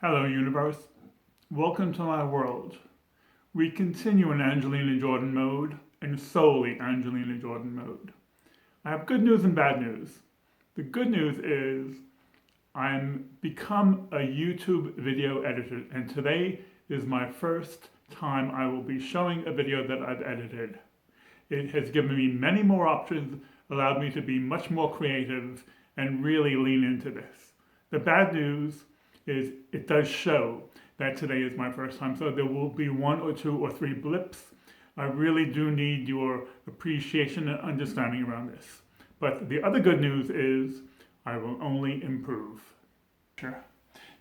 Hello, universe. Welcome to my world. We continue in Angelina Jordan mode and solely Angelina Jordan mode. I have good news and bad news. The good news is I'm become a YouTube video editor, and today is my first time I will be showing a video that I've edited. It has given me many more options, allowed me to be much more creative and really lean into this. The bad news is it does show that today is my first time, so there will be one or two or three blips. I really do need your appreciation and understanding around this. But the other good news is I will only improve. Sure.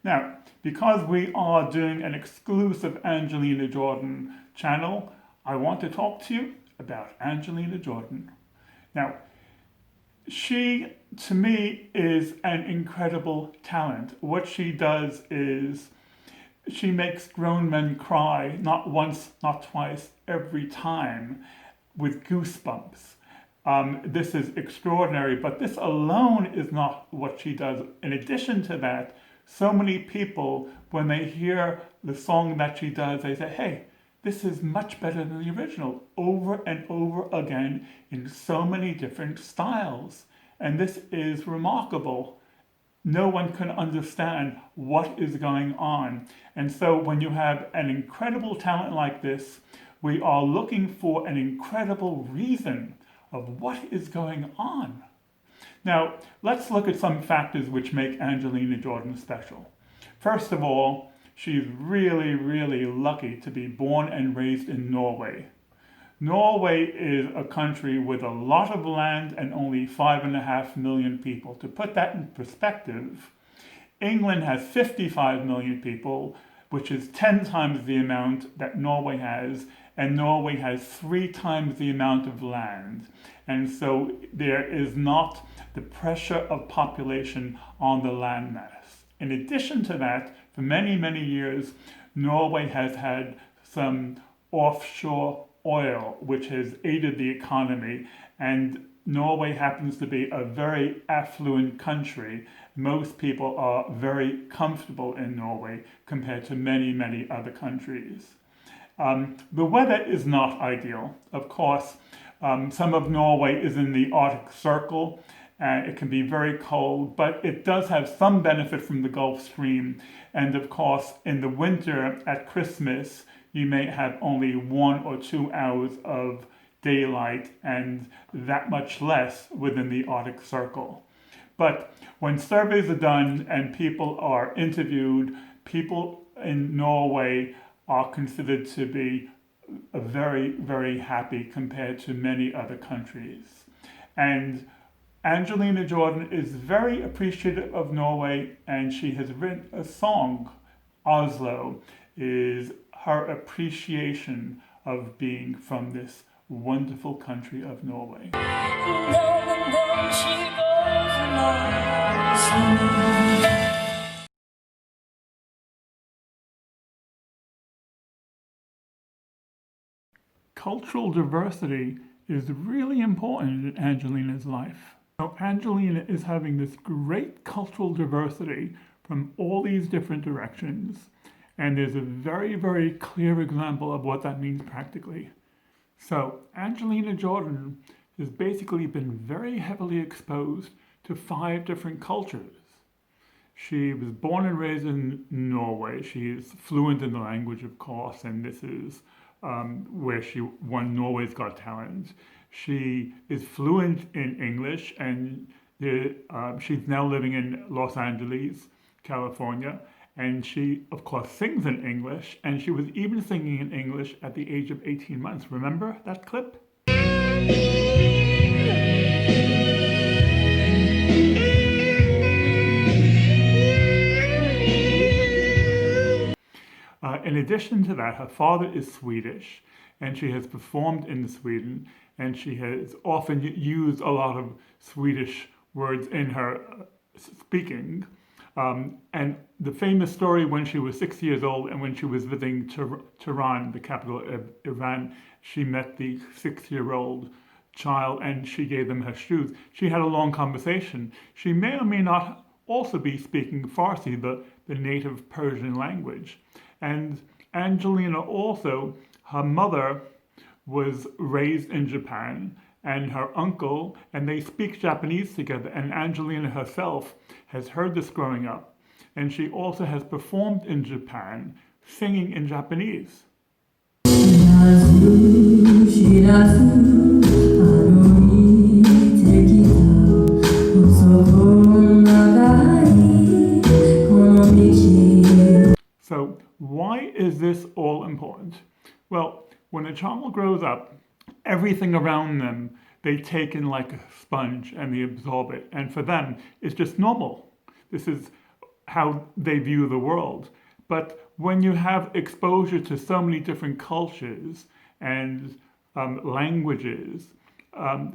Now, because we are doing an exclusive Angelina Jordan channel, I want to talk to you about Angelina Jordan. Now, she, to me, is an incredible talent. What she does is she makes grown men cry, not once, not twice, every time, with goosebumps. This is extraordinary, but this alone is not what she does. In addition to that, so many people, when they hear the song that she does, they say, hey, this is much better than the original, over and over again in so many different styles. And this is remarkable. No one can understand what is going on. And so when you have an incredible talent like this, we are looking for an incredible reason of what is going on. Now, let's look at some factors which make Angelina Jordan special. First of all, she's really, really lucky to be born and raised in Norway. Norway is a country with a lot of land and only 5.5 million people. To put that in perspective, England has 55 million people, which is 10 times the amount that Norway has, and Norway has 3 times the amount of land. And so there is not the pressure of population on the landmass. In addition to that, for many, many years, Norway has had some offshore oil, which has aided the economy, and Norway happens to be a very affluent country. Most people are very comfortable in Norway compared to many, many other countries. The weather is not ideal. Of course, some of Norway is in the Arctic Circle, and it can be very cold, but it does have some benefit from the Gulf Stream. And of course, in the winter at Christmas, you may have only 1 or 2 hours of daylight and that much less within the Arctic Circle. But when surveys are done and people are interviewed, people in Norway are considered to be very, very happy compared to many other countries. And Angelina Jordan is very appreciative of Norway, and she has written a song. Oslo is her appreciation of being from this wonderful country of Norway. Cultural diversity is really important in Angelina's life. So Angelina is having this great cultural diversity from all these different directions. And there's a very, very clear example of what that means practically. So Angelina Jordan has basically been very heavily exposed to 5 different cultures. She was born and raised in Norway. She is fluent in the language, of course, and this is where she won Norway's Got Talent. She is fluent in English, and she's now living in Los Angeles, California. And she, of course, sings in English, and she was even singing in English at the age of 18 months. Remember that clip? In addition to that, her father is Swedish, and she has performed in Sweden, and she has often used a lot of Swedish words in her speaking. And the famous story when she was 6 years old and when she was visiting Tehran, the capital of Iran, she met the 6-year-old child and she gave them her shoes. She had a long conversation. She may or may not also be speaking Farsi, the native Persian language. And Angelina also, her mother was raised in Japan and her uncle, and they speak Japanese together. And Angelina herself has heard this growing up. And she also has performed in Japan singing in Japanese. So, why is this all important? Well, when a child grows up, everything around them they take in like a sponge and they absorb it. And for them, it's just normal. This is how they view the world. But when you have exposure to so many different cultures and languages,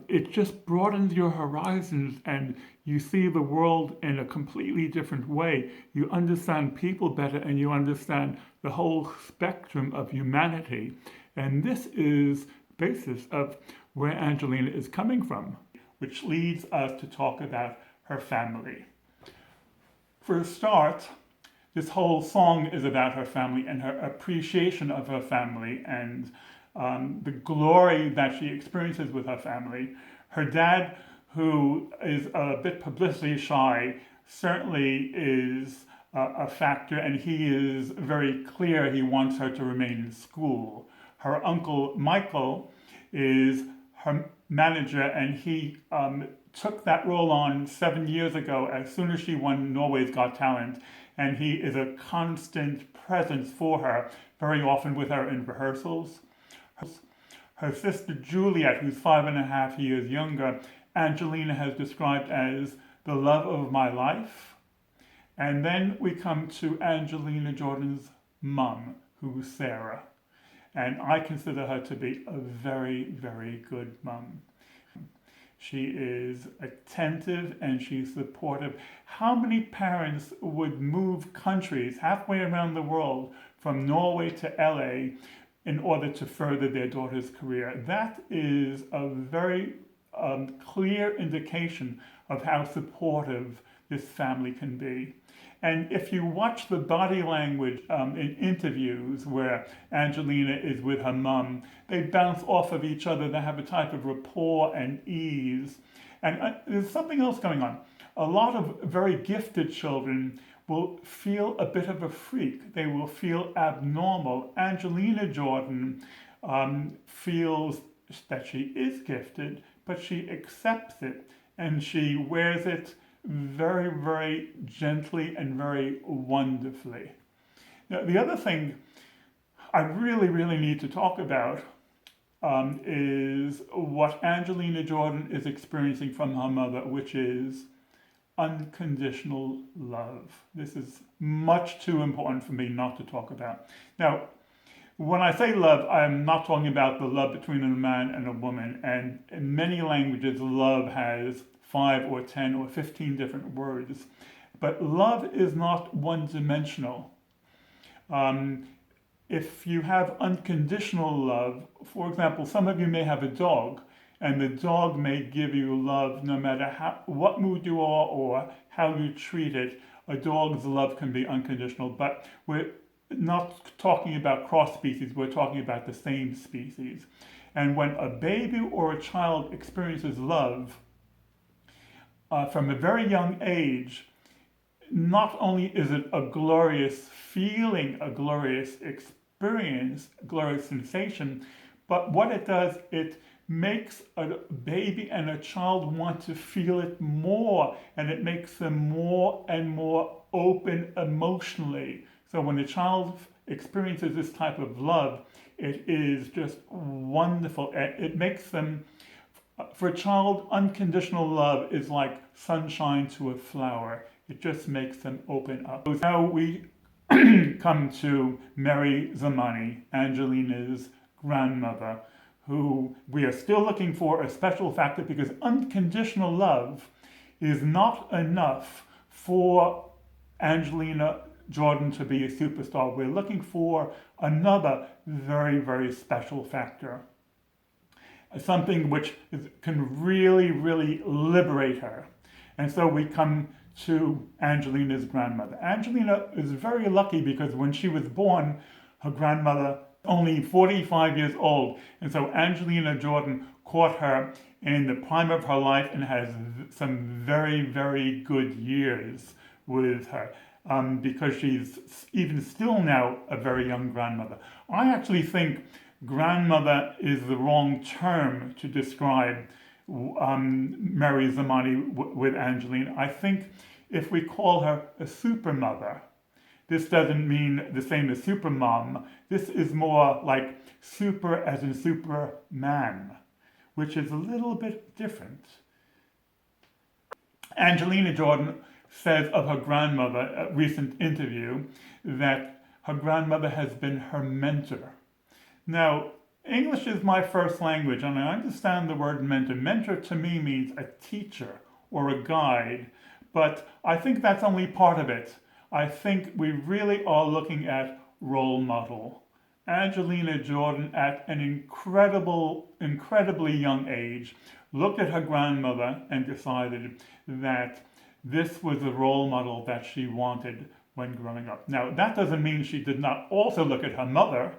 it just broadens your horizons and you see the world in a completely different way. You understand people better and you understand the whole spectrum of humanity. And this is the basis of where Angelina is coming from, which leads us to talk about her family. For a start, this whole song is about her family and her appreciation of her family and the glory that she experiences with her family. Her dad, who is a bit publicity shy, certainly is a factor, and he is very clear he wants her to remain in school. Her uncle Michael is her manager, and he took that role on 7 years ago as soon as she won Norway's Got Talent, and he is a constant presence for her, very often with her in rehearsals. Her sister Juliet, who's 5.5 years younger, Angelina has described as the love of my life. And then we come to Angelina Jordan's mum, who's Sarah. And I consider her to be a very, very good mum. She is attentive and she's supportive. How many parents would move countries halfway around the world from Norway to LA in order to further their daughter's career? That is a very clear indication of how supportive this family can be. And if you watch the body language in interviews where Angelina is with her mum, they bounce off of each other. They have a type of rapport and ease. And there's something else going on. A lot of very gifted children will feel a bit of a freak. They will feel abnormal. Angelina Jordan feels that she is gifted, but she accepts it and she wears it very, very gently and very wonderfully. Now, the other thing I really, really need to talk about is what Angelina Jordan is experiencing from her mother, which is unconditional love. This is much too important for me not to talk about. Now, when I say love, I'm not talking about the love between a man and a woman. And in many languages, love has 5 or 10 or 15 different words. But love is not one-dimensional. If you have unconditional love, for example, some of you may have a dog, and the dog may give you love no matter what mood you are or how you treat it. A dog's love can be unconditional, but we're not talking about cross species, we're talking about the same species. And when a baby or a child experiences love from a very young age, not only is it a glorious feeling, a glorious experience, a glorious sensation, but what it does, it makes a baby and a child want to feel it more, and it makes them more and more open emotionally. So when a child experiences this type of love, it is just wonderful. It makes them, for a child, unconditional love is like sunshine to a flower. It just makes them open up. So now we come to Mary Zamani, Angelina's grandmother, who we are still looking for a special factor because unconditional love is not enough for Angelina Jordan to be a superstar. We're looking for another very, very special factor. Something which can really, really liberate her. And so we come to Angelina's grandmother. Angelina is very lucky because when she was born, her grandmother only 45 years old. And so Angelina Jordan caught her in the prime of her life and has some very, very good years with her. Because she's even still now a very young grandmother. I actually think grandmother is the wrong term to describe Mary Zamani with Angelina. I think if we call her a super mother, this doesn't mean the same as super mom. This is more like super as in Superman, which is a little bit different. Angelina Jordan says of her grandmother, a recent interview, that her grandmother has been her mentor. Now, English is my first language, and I understand the word mentor. Mentor to me means a teacher or a guide, but I think that's only part of it. I think we really are looking at role model. Angelina Jordan, at an incredibly young age, looked at her grandmother and decided that this was the role model that she wanted when growing up. Now, that doesn't mean she did not also look at her mother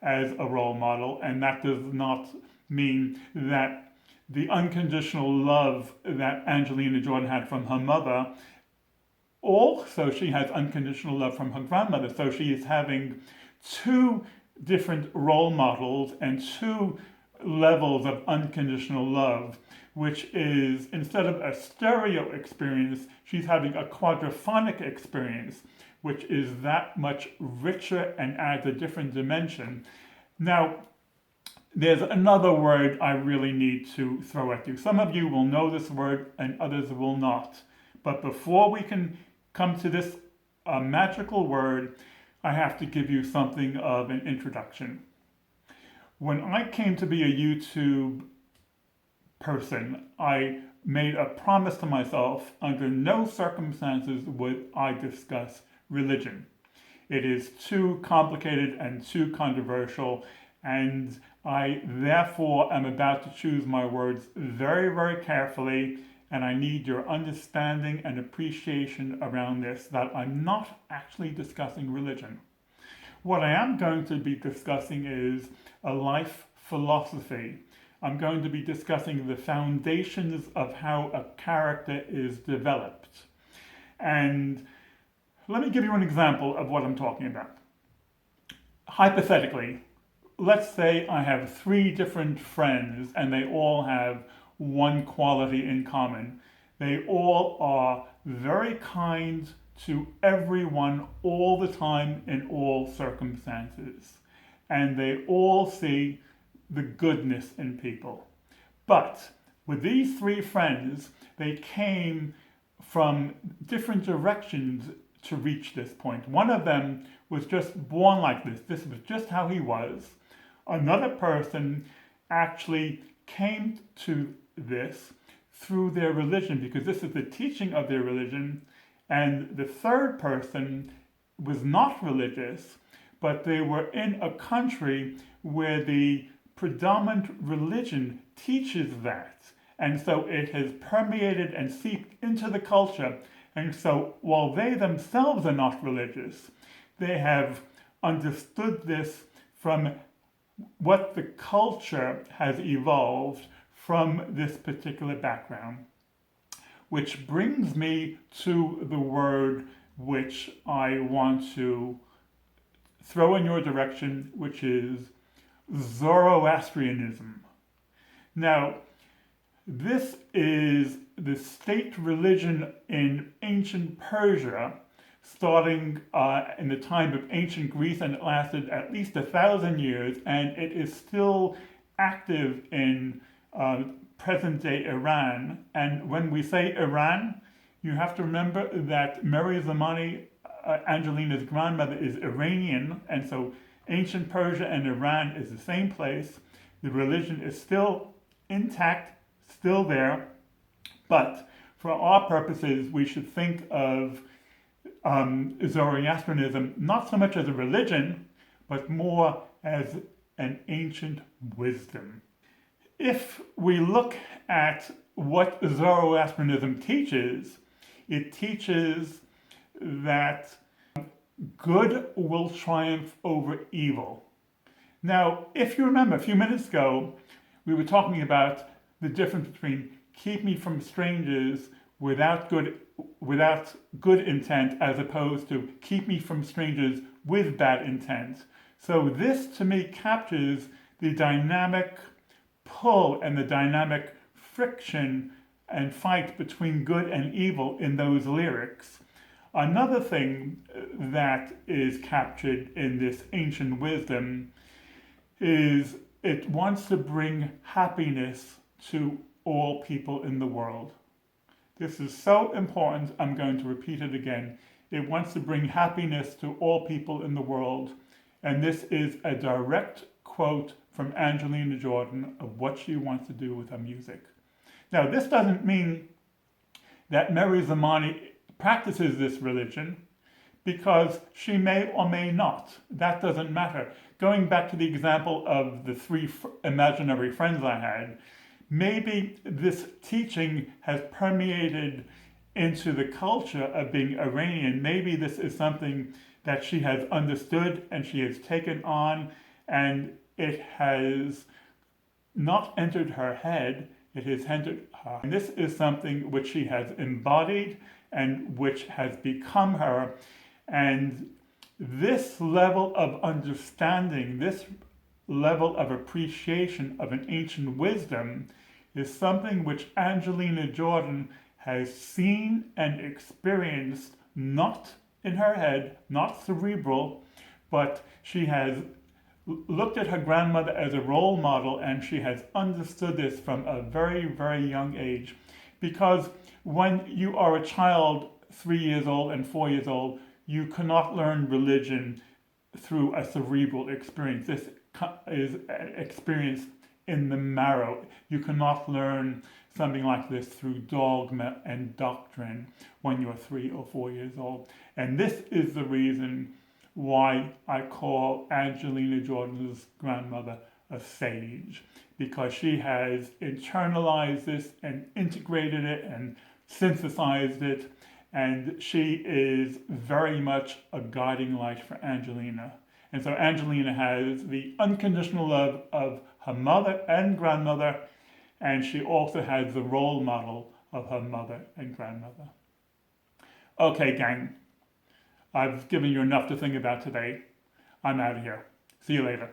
as a role model, and that does not mean that the unconditional love that Angelina Jordan had from her mother, also she has unconditional love from her grandmother. So she is having two different role models and two levels of unconditional love, which is, instead of a stereo experience, she's having a quadraphonic experience, which is that much richer and adds a different dimension. Now, there's another word I really need to throw at you. Some of you will know this word and others will not. But before we can come to this magical word, I have to give you something of an introduction. When I came to be a YouTube person, I made a promise to myself, under no circumstances would I discuss religion. It is too complicated and too controversial, and I therefore am about to choose my words very, very carefully, and I need your understanding and appreciation around this, that I'm not actually discussing religion. What I am going to be discussing is a life philosophy. I'm going to be discussing the foundations of how a character is developed. And let me give you an example of what I'm talking about. Hypothetically, let's say I have 3 different friends and they all have one quality in common. They all are very kind to everyone all the time in all circumstances. And they all see the goodness in people. But with these 3 friends, they came from different directions to reach this point. One of them was just born like this. This was just how he was. Another person actually came to this through their religion, because this is the teaching of their religion. And the third person was not religious, but they were in a country where the predominant religion teaches that. And so it has permeated and seeped into the culture. And so while they themselves are not religious, they have understood this from what the culture has evolved from this particular background. Which brings me to the word which I want to throw in your direction, which is Zoroastrianism. Now, this is the state religion in ancient Persia, starting in the time of ancient Greece, and it lasted at least 1,000 years, and it is still active in present-day Iran. And when we say Iran, you have to remember that Mary Zamani, Angelina's grandmother, is Iranian, and so ancient Persia and Iran is the same place. The religion is still intact, still there, but for our purposes, we should think of Zoroastrianism not so much as a religion, but more as an ancient wisdom. If we look at what Zoroastrianism teaches, It teaches that good will triumph over evil. Now, if you remember a few minutes ago, we were talking about the difference between keep me from strangers without good intent as opposed to keep me from strangers with bad intent. So this to me captures the dynamic pull and the dynamic friction and fight between good and evil in those lyrics. Another thing that is captured in this ancient wisdom is it wants to bring happiness to all people in the world. This is so important, I'm going to repeat it again. It wants to bring happiness to all people in the world. And this is a direct quote from Angelina Jordan of what she wants to do with her music. Now, this doesn't mean that Mary Zamani practices this religion, because she may or may not. That doesn't matter. Going back to the example of the three imaginary friends I had, maybe this teaching has permeated into the culture of being Iranian. Maybe this is something that she has understood and she has taken on, and it has not entered her head, it has entered her. And this is something which she has embodied and which has become her. And this level of understanding, this level of appreciation of an ancient wisdom is something which Angelina Jordan has seen and experienced, not in her head, not cerebral, but she has looked at her grandmother as a role model, and she has understood this from a very, very young age. Because when you are a child, 3 years old and 4 years old, you cannot learn religion through a cerebral experience. This is experienced in the marrow. You cannot learn something like this through dogma and doctrine when you're 3 or 4 years old. And this is the reason why I call Angelina Jordan's grandmother a sage, because she has internalized this and integrated it and synthesized it, and she is very much a guiding light for Angelina. And so Angelina has the unconditional love of her mother and grandmother, and she also has the role model of her mother and grandmother. Okay, gang, I've given you enough to think about today. I'm out of here. See you later.